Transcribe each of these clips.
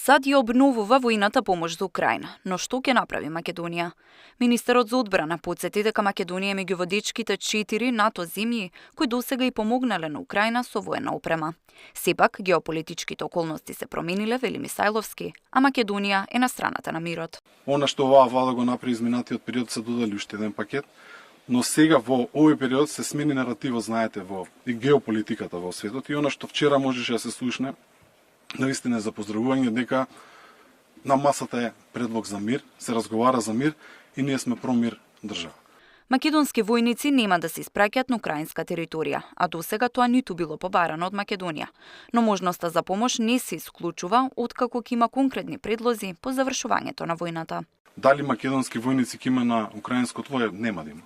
САД ја обновува војната помош за Украина, но што ќе направи Македонија? Министерот за одбрана потсети дека Македонија е меѓу водечките 4 НАТО земји кои досега и помогнале на Украина со воена опрема. Сепак, геополитичките околности се промениле, вели Мисајловски, а Македонија е на страната на мирот. Она што оваа влада го направи изминатиот период се додали уште еден пакет, но сега во овој период се смени наративот, знаете, во и геополитиката во светот, и она што вчера можеше да се слушне навистина е за поздравување, дека на масата е предлог за мир, се разговара за мир и ние сме промир држава. Македонски војници нема да се испраќаат на украинска територија, а досега тоа ниту било побарано од Македонија. Но можноста за помош не се исклучува откако ќе има конкретни предлози по завршувањето на војната. Дали македонски војници ќе има на украинско тло, нема да има.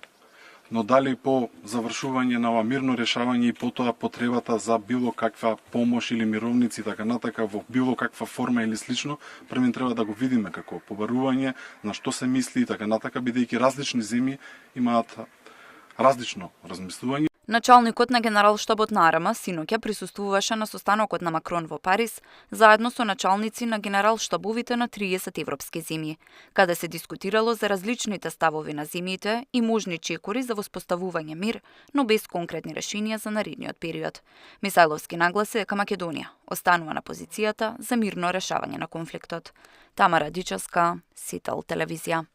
Но дали по завршување на ова мирно решавање и потоа потребата за било каква помош или мировници така натака во било каква форма или слично, првен треба да го видиме како побарување, на што се мисли и така натака, бидејќи различни земји имаат различно размислување. Началникот на Генералштабот на АРМА синоќа присуствуваше на состанокот на Макрон во Париз, заедно со началници на генералштабовите на 30 европски земји, каде се дискутирало за различните ставови на земјите и можни чекори за воспоставување мир, но без конкретни решенија за наредниот период. Мисајловски нагласи дека Македонија останува на позицијата за мирно решавање на конфликтот. Тамара Дичевска, Сител телевизија.